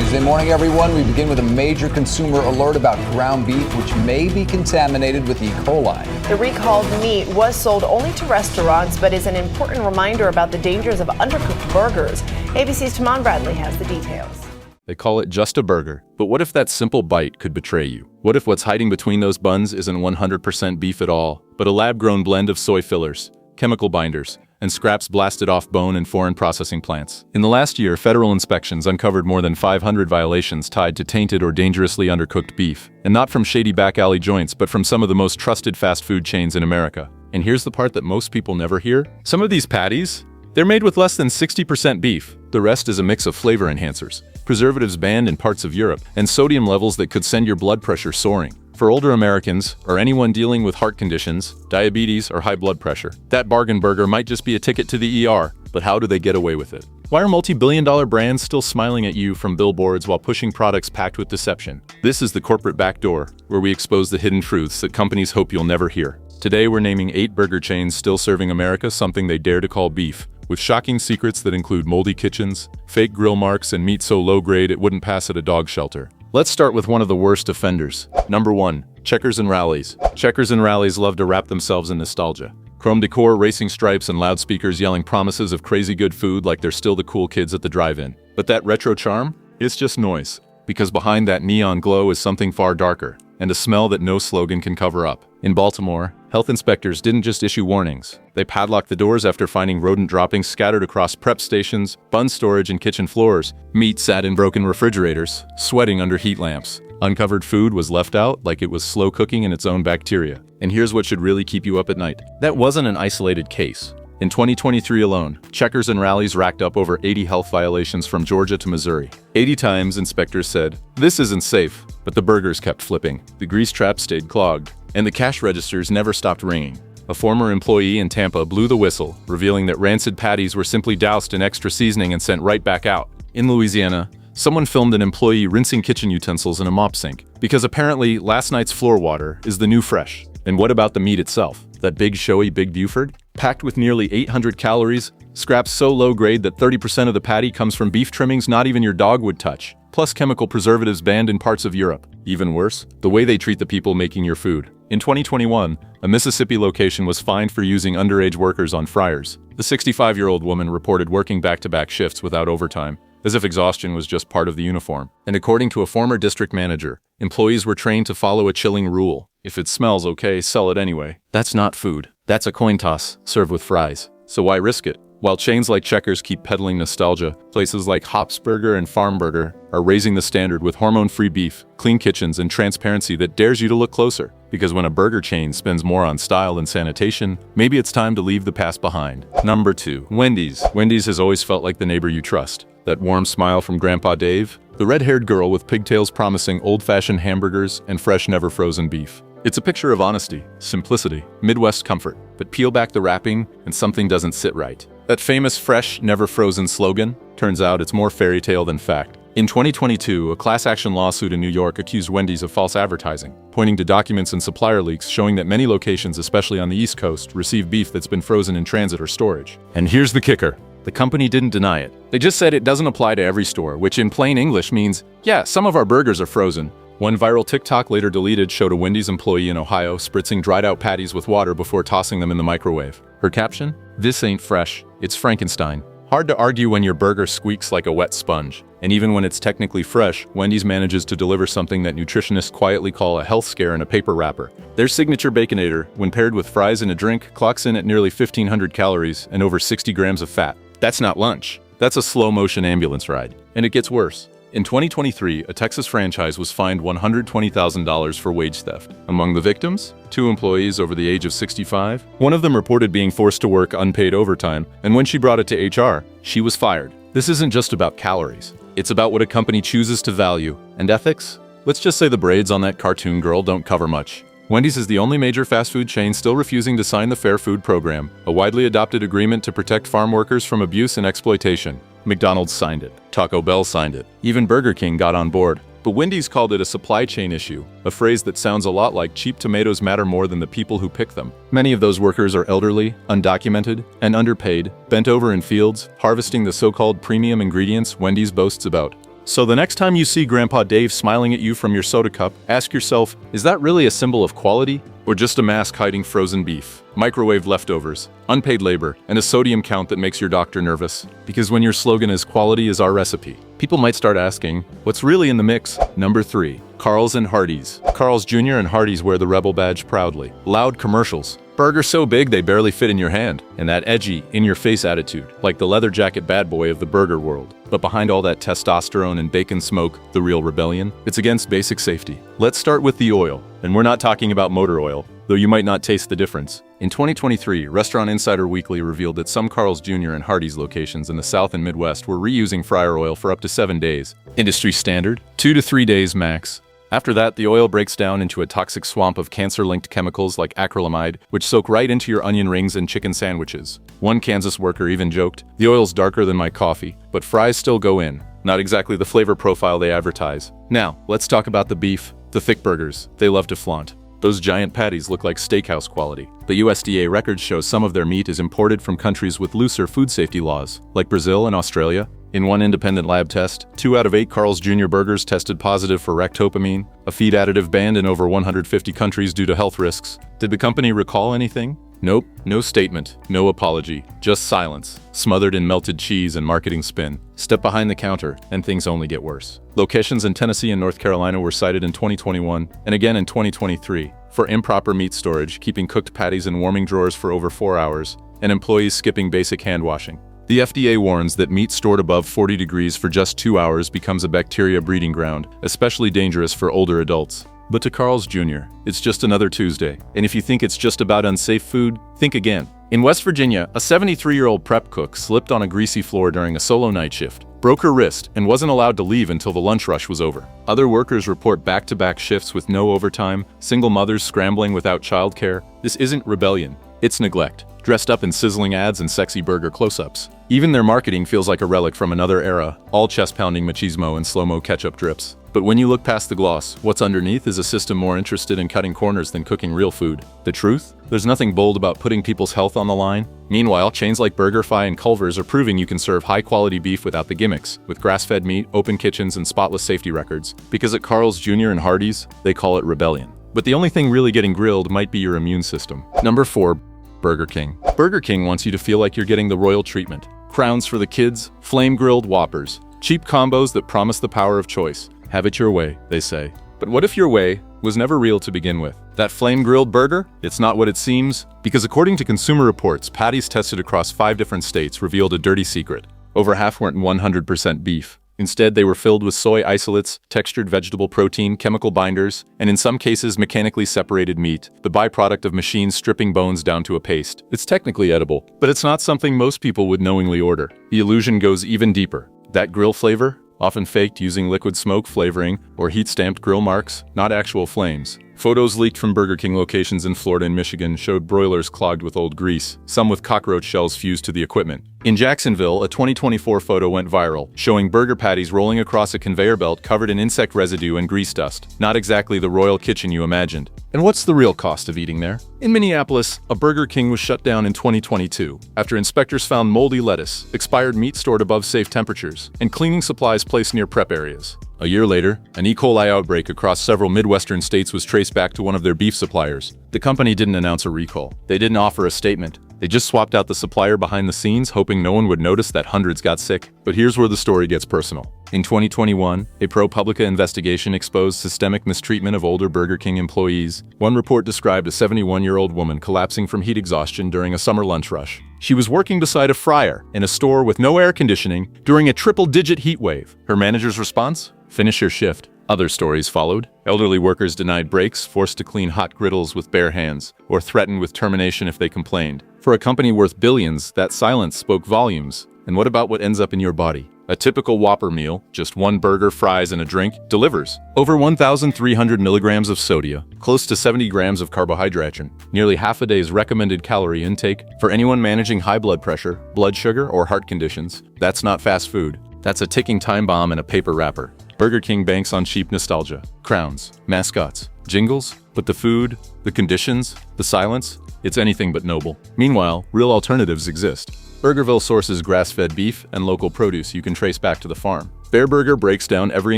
Tuesday morning, everyone. We begin with a major consumer alert about ground beef, which may be contaminated with E. coli. The recalled meat was sold only to restaurants, but is an important reminder about the dangers of undercooked burgers. ABC's Tamon Bradley has the details. They call it just a burger, but what if that simple bite could betray you? What if what's hiding between those buns isn't 100% beef at all, but a lab-grown blend of soy fillers, chemical binders, and scraps blasted off bone in foreign processing plants? In the last year, federal inspections uncovered more than 500 violations tied to tainted or dangerously undercooked beef, and not from shady back alley joints, but from some of the most trusted fast food chains in America. And here's the part that most people never hear. Some of these patties, they're made with less than 60% beef. The rest is a mix of flavor enhancers, preservatives banned in parts of Europe, and sodium levels that could send your blood pressure soaring. For older Americans, or anyone dealing with heart conditions, diabetes, or high blood pressure, that bargain burger might just be a ticket to the ER, but how do they get away with it? Why are multi-billion-dollar brands still smiling at you from billboards while pushing products packed with deception? This is the corporate backdoor, where we expose the hidden truths that companies hope you'll never hear. Today, we're naming 8 burger chains still serving America something they dare to call beef, with shocking secrets that include moldy kitchens, fake grill marks, and meat so low-grade it wouldn't pass at a dog shelter. Let's start with one of the worst offenders. Number 1. Checkers and Rallies. Checkers and Rallies love to wrap themselves in nostalgia. Chrome decor, racing stripes, and loudspeakers yelling promises of crazy good food like they're still the cool kids at the drive-in. But that retro charm? It's just noise. Because behind that neon glow is something far darker, and a smell that no slogan can cover up. In Baltimore, health inspectors didn't just issue warnings. They padlocked the doors after finding rodent droppings scattered across prep stations, bun storage, and kitchen floors. Meat sat in broken refrigerators, sweating under heat lamps. Uncovered food was left out like it was slow cooking in its own bacteria. And here's what should really keep you up at night. That wasn't an isolated case. In 2023 alone, Checkers and Rallies racked up over 80 health violations from Georgia to Missouri. 80 times, inspectors said, "This isn't safe," but the burgers kept flipping. The grease traps stayed clogged, and the cash registers never stopped ringing. A former employee in Tampa blew the whistle, revealing that rancid patties were simply doused in extra seasoning and sent right back out. In Louisiana, someone filmed an employee rinsing kitchen utensils in a mop sink, because apparently last night's floor water is the new fresh. And what about the meat itself? That big showy Big Buford? Packed with nearly 800 calories, scraps so low grade that 30% of the patty comes from beef trimmings not even your dog would touch, plus chemical preservatives banned in parts of Europe. Even worse, the way they treat the people making your food. In 2021, a Mississippi location was fined for using underage workers on fryers. The 65-year-old woman reported working back-to-back shifts without overtime, as if exhaustion was just part of the uniform. And according to a former district manager, employees were trained to follow a chilling rule. If it smells okay, sell it anyway. That's not food. That's a coin toss, served with fries. So why risk it? While chains like Checkers keep peddling nostalgia, places like Hops Burger and Farm Burger are raising the standard with hormone-free beef, clean kitchens, and transparency that dares you to look closer. Because when a burger chain spends more on style than sanitation, maybe it's time to leave the past behind. Number 2. Wendy's. Wendy's has always felt like the neighbor you trust. That warm smile from Grandpa Dave? The red-haired girl with pigtails promising old-fashioned hamburgers and fresh, never-frozen beef. It's a picture of honesty, simplicity, Midwest comfort, but peel back the wrapping and something doesn't sit right. That famous fresh, never frozen slogan? Turns out it's more fairy tale than fact. In 2022, a class action lawsuit in New York accused Wendy's of false advertising, pointing to documents and supplier leaks showing that many locations, especially on the East Coast, receive beef that's been frozen in transit or storage. And here's the kicker. The company didn't deny it. They just said it doesn't apply to every store, which in plain English means, yeah, some of our burgers are frozen. One viral TikTok later deleted showed a Wendy's employee in Ohio spritzing dried-out patties with water before tossing them in the microwave. Her caption? "This ain't fresh, it's Frankenstein." Hard to argue when your burger squeaks like a wet sponge. And even when it's technically fresh, Wendy's manages to deliver something that nutritionists quietly call a health scare in a paper wrapper. Their signature Baconator, when paired with fries and a drink, clocks in at nearly 1,500 calories and over 60 grams of fat. That's not lunch. That's a slow-motion ambulance ride. And it gets worse. In 2023, a Texas franchise was fined $120,000 for wage theft. Among the victims, 2 employees over the age of 65. One of them reported being forced to work unpaid overtime, and when she brought it to HR, she was fired. This isn't just about calories. It's about what a company chooses to value. And ethics? Let's just say the braids on that cartoon girl don't cover much. Wendy's is the only major fast food chain still refusing to sign the Fair Food Program, a widely adopted agreement to protect farm workers from abuse and exploitation. McDonald's signed it. Taco Bell signed it. Even Burger King got on board. But Wendy's called it a supply chain issue, a phrase that sounds a lot like cheap tomatoes matter more than the people who pick them. Many of those workers are elderly, undocumented, and underpaid, bent over in fields, harvesting the so-called premium ingredients Wendy's boasts about. So the next time you see Grandpa Dave smiling at you from your soda cup, ask yourself, is that really a symbol of quality? Or just a mask hiding frozen beef, microwaved leftovers, unpaid labor, and a sodium count that makes your doctor nervous? Because when your slogan is "quality is our recipe," people might start asking, what's really in the mix? Number 3. Carl's and Hardee's. Carl's Jr. and Hardee's wear the Rebel badge proudly. Loud commercials. Burgers so big they barely fit in your hand. And that edgy, in-your-face attitude, like the leather jacket bad boy of the burger world. But behind all that testosterone and bacon smoke, the real rebellion, it's against basic safety. Let's start with the oil. And we're not talking about motor oil, though you might not taste the difference. In 2023, Restaurant Insider Weekly revealed that some Carl's Jr. and Hardee's locations in the South and Midwest were reusing fryer oil for up to 7 days. Industry standard, 2 to 3 days max. After that, the oil breaks down into a toxic swamp of cancer-linked chemicals like acrylamide, which soak right into your onion rings and chicken sandwiches. One Kansas worker even joked, "The oil's darker than my coffee, but fries still go in." Not exactly the flavor profile they advertise. Now, let's talk about the beef. The thick burgers, they love to flaunt. Those giant patties look like steakhouse quality. The USDA records show some of their meat is imported from countries with looser food safety laws, like Brazil and Australia. In one independent lab test, 2 out of 8 Carl's Jr. burgers tested positive for ractopamine, a feed additive banned in over 150 countries due to health risks. Did the company recall anything? Nope, no statement, no apology, just silence, smothered in melted cheese and marketing spin. Step behind the counter, and things only get worse. Locations in Tennessee and North Carolina were cited in 2021, and again in 2023, for improper meat storage, keeping cooked patties in warming drawers for over 4 hours, and employees skipping basic hand washing. The FDA warns that meat stored above 40 degrees for just 2 hours becomes a bacteria breeding ground, especially dangerous for older adults. But to Carl's Jr., it's just another Tuesday. And if you think it's just about unsafe food, think again. In West Virginia, a 73-year-old prep cook slipped on a greasy floor during a solo night shift, broke her wrist, and wasn't allowed to leave until the lunch rush was over. Other workers report back-to-back shifts with no overtime, single mothers scrambling without childcare. This isn't rebellion, it's neglect, dressed up in sizzling ads and sexy burger close-ups. Even their marketing feels like a relic from another era, all chest-pounding machismo and slow-mo ketchup drips. But when you look past the gloss, what's underneath is a system more interested in cutting corners than cooking real food. The truth? There's nothing bold about putting people's health on the line. Meanwhile, chains like BurgerFi and Culver's are proving you can serve high-quality beef without the gimmicks, with grass-fed meat, open kitchens, and spotless safety records. Because at Carl's Jr. and Hardee's, they call it rebellion. But the only thing really getting grilled might be your immune system. Number 4. Burger King. Burger King wants you to feel like you're getting the royal treatment. Crowns for the kids, flame-grilled Whoppers, cheap combos that promise the power of choice. Have it your way, they say. But what if your way was never real to begin with? That flame-grilled burger? It's not what it seems. Because according to Consumer Reports, patties tested across 5 different states revealed a dirty secret. Over half weren't 100% beef. Instead, they were filled with soy isolates, textured vegetable protein, chemical binders, and in some cases mechanically separated meat, the byproduct of machines stripping bones down to a paste. It's technically edible, but it's not something most people would knowingly order. The illusion goes even deeper. That grill flavor? Often faked using liquid smoke flavoring or heat-stamped grill marks, not actual flames. Photos leaked from Burger King locations in Florida and Michigan showed broilers clogged with old grease, some with cockroach shells fused to the equipment. In Jacksonville, a 2024 photo went viral, showing burger patties rolling across a conveyor belt covered in insect residue and grease dust. Not exactly the royal kitchen you imagined. And what's the real cost of eating there? In Minneapolis, a Burger King was shut down in 2022 after inspectors found moldy lettuce, expired meat stored above safe temperatures, and cleaning supplies placed near prep areas. A year later, an E. coli outbreak across several Midwestern states was traced back to one of their beef suppliers. The company didn't announce a recall. They didn't offer a statement. They just swapped out the supplier behind the scenes, hoping no one would notice that hundreds got sick. But here's where the story gets personal. In 2021, a ProPublica investigation exposed systemic mistreatment of older Burger King employees. One report described a 71-year-old woman collapsing from heat exhaustion during a summer lunch rush. She was working beside a fryer in a store with no air conditioning during a triple-digit heat wave. Her manager's response? Finish your shift. Other stories followed. Elderly workers denied breaks, forced to clean hot griddles with bare hands, or threatened with termination if they complained. For a company worth billions, that silence spoke volumes. And what about what ends up in your body? A typical Whopper meal, just 1 burger, fries, and a drink, delivers over 1,300 milligrams of sodium, close to 70 grams of carbohydrate, nearly half a day's recommended calorie intake for anyone managing high blood pressure, blood sugar, or heart conditions. That's not fast food. That's a ticking time bomb in a paper wrapper. Burger King banks on cheap nostalgia, crowns, mascots, jingles, but the food, the conditions, the silence, it's anything but noble. Meanwhile, real alternatives exist. Burgerville sources grass-fed beef and local produce you can trace back to the farm. Bear Burger breaks down every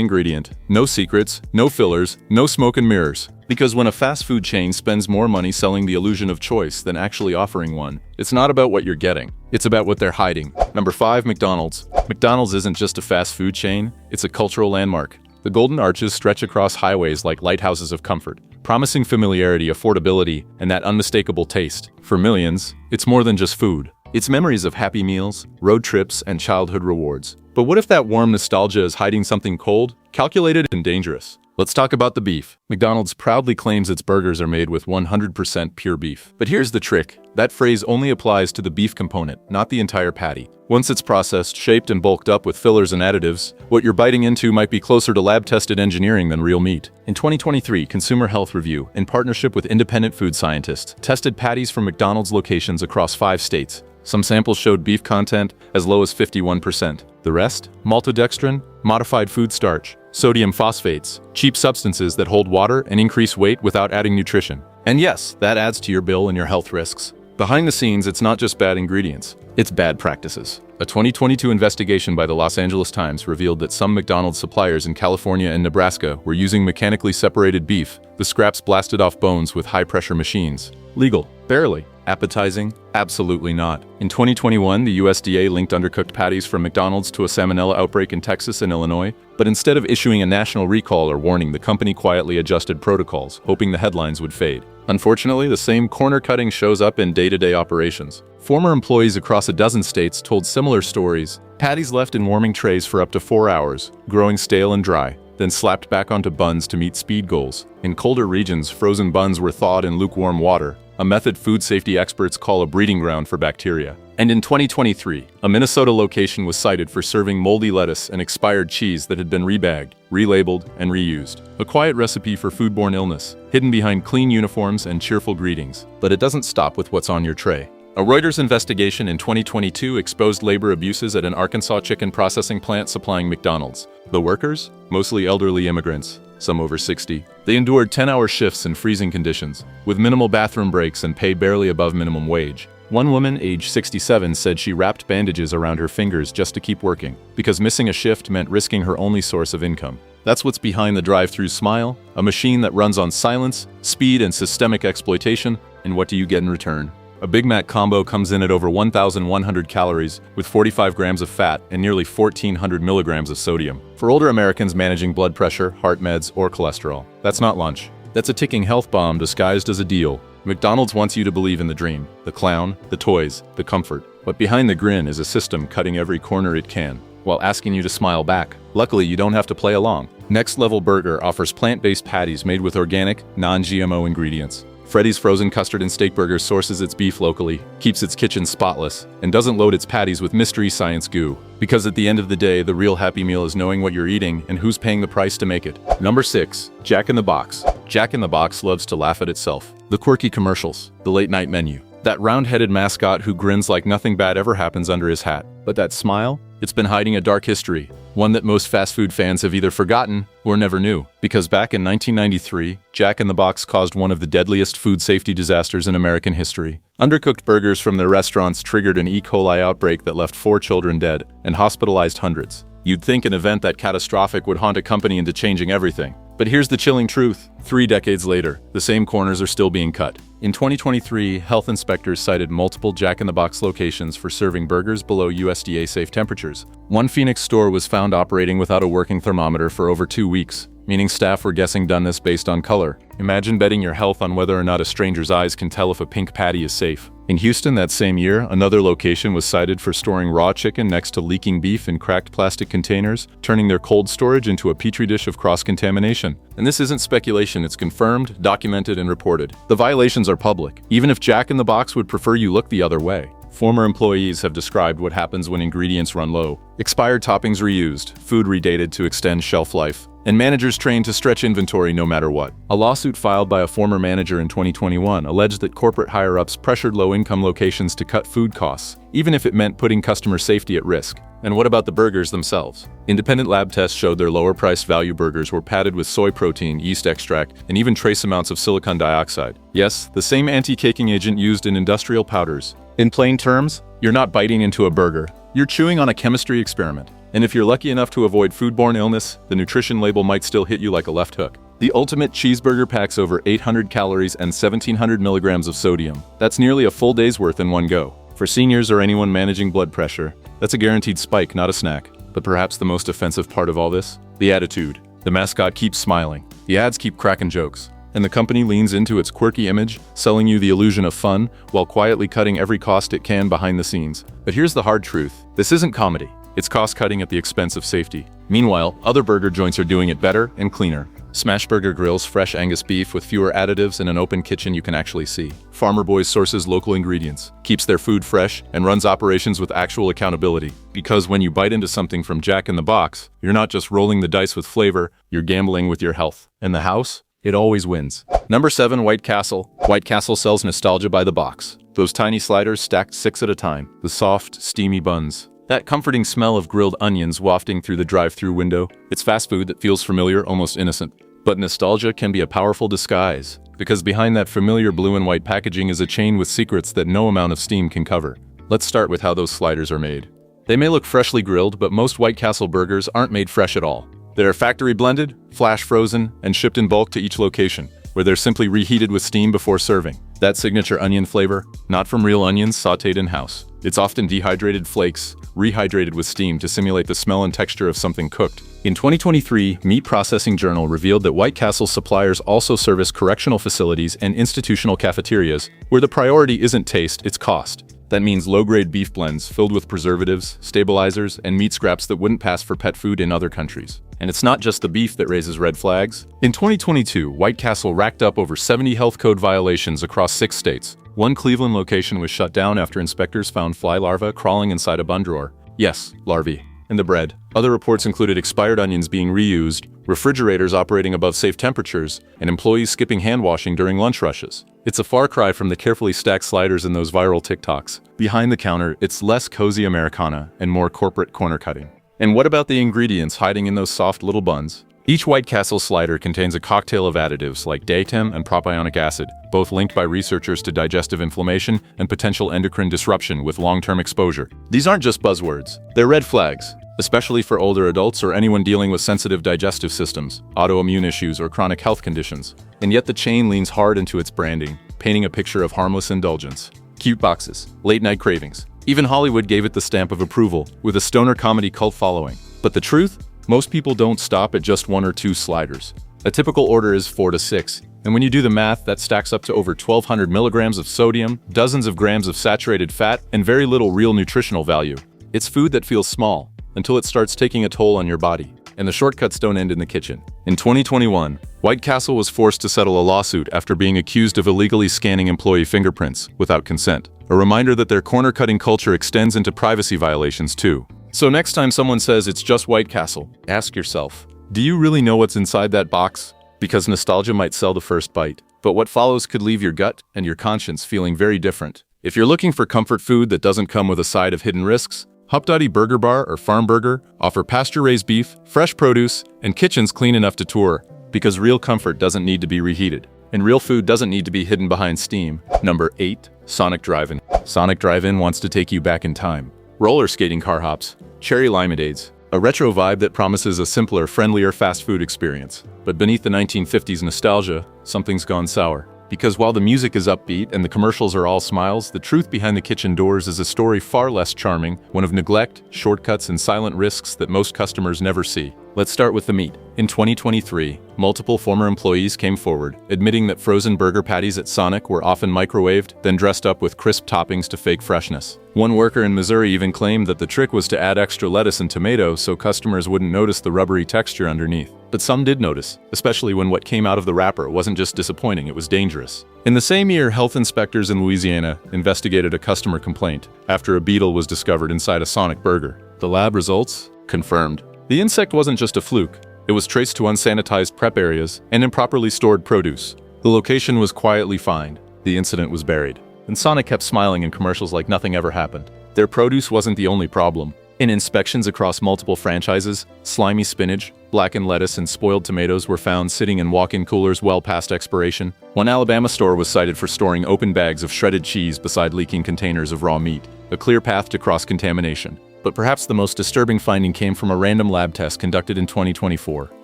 ingredient. No secrets, no fillers, no smoke and mirrors. Because when a fast food chain spends more money selling the illusion of choice than actually offering one, it's not about what you're getting. It's about what they're hiding. Number 5, McDonald's. McDonald's isn't just a fast food chain, it's a cultural landmark. The golden arches stretch across highways like lighthouses of comfort, promising familiarity, affordability, and that unmistakable taste. For millions, it's more than just food. It's memories of happy meals, road trips, and childhood rewards. But what if that warm nostalgia is hiding something cold, calculated, and dangerous? Let's talk about the beef. McDonald's proudly claims its burgers are made with 100% pure beef. But here's the trick. That phrase only applies to the beef component, not the entire patty. Once it's processed, shaped, and bulked up with fillers and additives, what you're biting into might be closer to lab-tested engineering than real meat. In 2023, Consumer Health Review, in partnership with independent food scientists, tested patties from McDonald's locations across 5 states. Some samples showed beef content as low as 51%. The rest? Maltodextrin, modified food starch, sodium phosphates, cheap substances that hold water and increase weight without adding nutrition. And yes, that adds to your bill and your health risks. Behind the scenes, it's not just bad ingredients, it's bad practices. A 2022 investigation by the Los Angeles Times revealed that some McDonald's suppliers in California and Nebraska were using mechanically separated beef, the scraps blasted off bones with high-pressure machines. Legal? Barely. Appetizing? Absolutely not. In 2021, the USDA linked undercooked patties from McDonald's to a salmonella outbreak in Texas and Illinois, but instead of issuing a national recall or warning, the company quietly adjusted protocols, hoping the headlines would fade. Unfortunately, the same corner cutting shows up in day-to-day operations. Former employees across a dozen states told similar stories. Patties left in warming trays for up to 4 hours, growing stale and dry, then slapped back onto buns to meet speed goals. In colder regions, frozen buns were thawed in lukewarm water, a method food safety experts call a breeding ground for bacteria. And in 2023, a Minnesota location was cited for serving moldy lettuce and expired cheese that had been rebagged, relabeled, and reused. A quiet recipe for foodborne illness, hidden behind clean uniforms and cheerful greetings. But it doesn't stop with what's on your tray. A Reuters investigation in 2022 exposed labor abuses at an Arkansas chicken processing plant supplying McDonald's. The workers? Mostly elderly immigrants, some over 60. They endured 10-hour shifts in freezing conditions, with minimal bathroom breaks and pay barely above minimum wage. One woman, age 67, said she wrapped bandages around her fingers just to keep working, because missing a shift meant risking her only source of income. That's what's behind the drive-thru smile, a machine that runs on silence, speed, and systemic exploitation. And what do you get in return? A Big Mac combo comes in at over 1,100 calories, with 45 grams of fat and nearly 1,400 milligrams of sodium. For older Americans managing blood pressure, heart meds, or cholesterol, that's not lunch. That's a ticking health bomb disguised as a deal. McDonald's wants you to believe in the dream, the clown, the toys, the comfort. But behind the grin is a system cutting every corner it can, while asking you to smile back. Luckily, you don't have to play along. Next Level Burger offers plant-based patties made with organic, non-GMO ingredients. Freddy's Frozen Custard and Steak Burgers sources its beef locally, keeps its kitchen spotless, and doesn't load its patties with mystery science goo. Because at the end of the day, the real Happy Meal is knowing what you're eating and who's paying the price to make it. Number 6. Jack in the Box. Jack in the Box loves to laugh at itself. The quirky commercials, the late-night menu, that round-headed mascot who grins like nothing bad ever happens under his hat. But that smile? It's been hiding a dark history, one that most fast food fans have either forgotten or never knew. Because back in 1993, Jack in the Box caused one of the deadliest food safety disasters in American history. Undercooked burgers from their restaurants triggered an E. coli outbreak that left 4 children dead and hospitalized hundreds. You'd think an event that catastrophic would haunt a company into changing everything. But here's the chilling truth. 3 decades later, the same corners are still being cut. In 2023, health inspectors cited multiple Jack in the Box locations for serving burgers below USDA safe temperatures. One Phoenix store was found operating without a working thermometer for over 2 weeks, meaning staff were guessing doneness based on color. Imagine betting your health on whether or not a stranger's eyes can tell if a pink patty is safe. In Houston that same year, another location was cited for storing raw chicken next to leaking beef in cracked plastic containers, turning their cold storage into a petri dish of cross-contamination. And this isn't speculation, it's confirmed, documented, and reported. The violations are public, even if Jack in the Box would prefer you look the other way. Former employees have described what happens when ingredients run low. Expired toppings reused, food redated to extend shelf life, and managers trained to stretch inventory no matter what. A lawsuit filed by a former manager in 2021 alleged that corporate higher-ups pressured low-income locations to cut food costs, even if it meant putting customer safety at risk. And what about the burgers themselves? Independent lab tests showed their lower-priced value burgers were padded with soy protein, yeast extract, and even trace amounts of silicon dioxide. Yes, the same anti-caking agent used in industrial powders. In plain terms, you're not biting into a burger, you're chewing on a chemistry experiment. And if you're lucky enough to avoid foodborne illness, the nutrition label might still hit you like a left hook. The ultimate cheeseburger packs over 800 calories and 1,700 milligrams of sodium. That's nearly a full day's worth in one go. For seniors or anyone managing blood pressure, that's a guaranteed spike, not a snack. But perhaps the most offensive part of all this? The attitude. The mascot keeps smiling. The ads keep cracking jokes. And the company leans into its quirky image, selling you the illusion of fun, while quietly cutting every cost it can behind the scenes. But here's the hard truth. This isn't comedy. It's cost-cutting at the expense of safety. Meanwhile, other burger joints are doing it better and cleaner. Smashburger grills fresh Angus beef with fewer additives and an open kitchen you can actually see. Farmer Boys sources local ingredients, keeps their food fresh, and runs operations with actual accountability. Because when you bite into something from Jack in the Box, you're not just rolling the dice with flavor, you're gambling with your health. And the house? It always wins. Number 7, White Castle. White Castle sells nostalgia by the box. Those tiny sliders stacked 6 at a time. The soft, steamy buns. That comforting smell of grilled onions wafting through the drive-thru window. It's fast food that feels familiar, almost innocent. But nostalgia can be a powerful disguise, because behind that familiar blue and white packaging is a chain with secrets that no amount of steam can cover. Let's start with how those sliders are made. They may look freshly grilled, but most White Castle burgers aren't made fresh at all. They're factory blended, flash frozen, and shipped in bulk to each location, where they're simply reheated with steam before serving. That signature onion flavor, not from real onions sautéed in-house. It's often dehydrated flakes, rehydrated with steam to simulate the smell and texture of something cooked. In 2023, Meat Processing Journal revealed that White Castle suppliers also service correctional facilities and institutional cafeterias, where the priority isn't taste, it's cost. That means low-grade beef blends filled with preservatives, stabilizers, and meat scraps that wouldn't pass for pet food in other countries. And it's not just the beef that raises red flags. In 2022, White Castle racked up over 70 health code violations across 6 states. One Cleveland location was shut down after inspectors found fly larvae crawling inside a bun drawer. Yes, larvae. In the bread. Other reports included expired onions being reused, refrigerators operating above safe temperatures, and employees skipping hand washing during lunch rushes. It's a far cry from the carefully stacked sliders in those viral TikToks. Behind the counter, it's less cozy Americana and more corporate corner cutting. And what about the ingredients hiding in those soft little buns? Each White Castle slider contains a cocktail of additives like datem and propionic acid, both linked by researchers to digestive inflammation and potential endocrine disruption with long-term exposure. These aren't just buzzwords, they're red flags, especially for older adults or anyone dealing with sensitive digestive systems, autoimmune issues, or chronic health conditions. And yet the chain leans hard into its branding, painting a picture of harmless indulgence. Cute boxes, late-night cravings. Even Hollywood gave it the stamp of approval, with a stoner comedy cult following. But the truth? Most people don't stop at just 1 or 2 sliders. A typical order is 4 to 6, and when you do the math, that stacks up to over 1,200 milligrams of sodium, dozens of grams of saturated fat, and very little real nutritional value. It's food that feels small, until it starts taking a toll on your body. And the shortcuts don't end in the kitchen. In 2021, White Castle was forced to settle a lawsuit after being accused of illegally scanning employee fingerprints without consent. A reminder that their corner-cutting culture extends into privacy violations too. So next time someone says it's just White Castle, ask yourself, do you really know what's inside that box? Because nostalgia might sell the first bite, but what follows could leave your gut and your conscience feeling very different. If you're looking for comfort food that doesn't come with a side of hidden risks, Hardee Burger Bar or Farm Burger offer pasture-raised beef, fresh produce, and kitchens clean enough to tour, because real comfort doesn't need to be reheated, and real food doesn't need to be hidden behind steam. Number 8. Sonic Drive-In. Sonic Drive-In wants to take you back in time. Roller skating car hops, cherry limeades, a retro vibe that promises a simpler, friendlier fast food experience. But beneath the 1950s nostalgia, something's gone sour. Because while the music is upbeat and the commercials are all smiles, the truth behind the kitchen doors is a story far less charming, one of neglect, shortcuts, and silent risks that most customers never see. Let's start with the meat. In 2023, multiple former employees came forward, admitting that frozen burger patties at Sonic were often microwaved, then dressed up with crisp toppings to fake freshness. One worker in Missouri even claimed that the trick was to add extra lettuce and tomato so customers wouldn't notice the rubbery texture underneath. But some did notice, especially when what came out of the wrapper wasn't just disappointing, it was dangerous. In the same year, health inspectors in Louisiana investigated a customer complaint after a beetle was discovered inside a Sonic burger. The lab results? Confirmed. The insect wasn't just a fluke. It was traced to unsanitized prep areas and improperly stored produce. The location was quietly fined. The incident was buried. And Sonic kept smiling in commercials like nothing ever happened. Their produce wasn't the only problem. In inspections across multiple franchises, slimy spinach, blackened lettuce, and spoiled tomatoes were found sitting in walk-in coolers well past expiration. One Alabama store was cited for storing open bags of shredded cheese beside leaking containers of raw meat, a clear path to cross-contamination. But perhaps the most disturbing finding came from a random lab test conducted in 2024.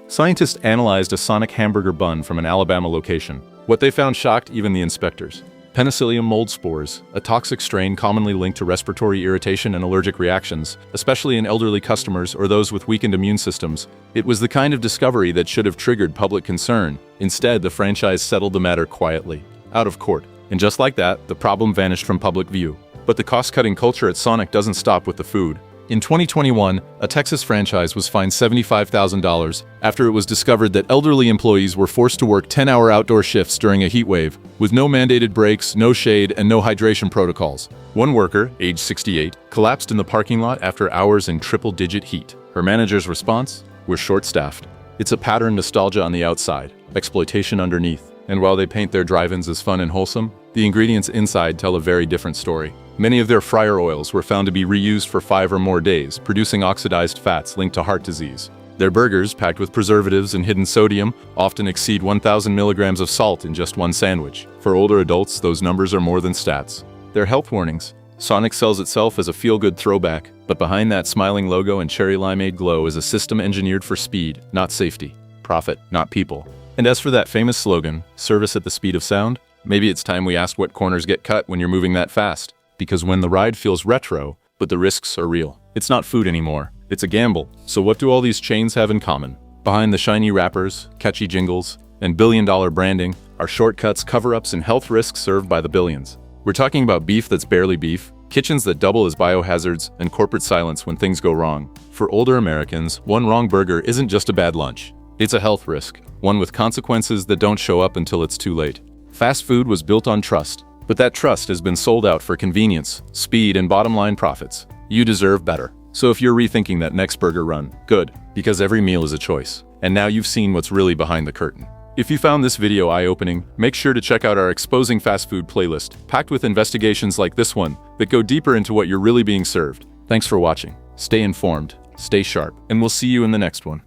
Scientists analyzed a Sonic hamburger bun from an Alabama location. What they found shocked even the inspectors. Penicillium mold spores, a toxic strain commonly linked to respiratory irritation and allergic reactions, especially in elderly customers or those with weakened immune systems. It was the kind of discovery that should have triggered public concern. Instead, the franchise settled the matter quietly, out of court. And just like that, the problem vanished from public view. But the cost-cutting culture at Sonic doesn't stop with the food. In 2021, a Texas franchise was fined $75,000 after it was discovered that elderly employees were forced to work 10-hour outdoor shifts during a heat wave, with no mandated breaks, no shade, and no hydration protocols. One worker, age 68, collapsed in the parking lot after hours in triple-digit heat. Her manager's response? We're short-staffed. It's a pattern nostalgia on the outside, exploitation underneath. And while they paint their drive-ins as fun and wholesome, the ingredients inside tell a very different story. Many of their fryer oils were found to be reused for 5 or more days, producing oxidized fats linked to heart disease. Their burgers, packed with preservatives and hidden sodium, often exceed 1,000 milligrams of salt in just one sandwich. For older adults, those numbers are more than stats. They're health warnings. Sonic sells itself as a feel-good throwback, but behind that smiling logo and cherry limeade glow is a system engineered for speed, not safety. Profit, not people. And as for that famous slogan, service at the speed of sound, maybe it's time we ask what corners get cut when you're moving that fast. Because when the ride feels retro, but the risks are real. It's not food anymore. It's a gamble. So what do all these chains have in common? Behind the shiny wrappers, catchy jingles, and billion-dollar branding are shortcuts, cover-ups, and health risks served by the billions. We're talking about beef that's barely beef, kitchens that double as biohazards, and corporate silence when things go wrong. For older Americans, one wrong burger isn't just a bad lunch. It's a health risk, one with consequences that don't show up until it's too late. Fast food was built on trust. But that trust has been sold out for convenience, speed, and bottom-line profits. You deserve better. So if you're rethinking that next burger run, good, because every meal is a choice. And now you've seen what's really behind the curtain. If you found this video eye-opening, make sure to check out our Exposing Fast Food playlist, packed with investigations like this one that go deeper into what you're really being served. Thanks for watching. Stay informed, stay sharp, and we'll see you in the next one.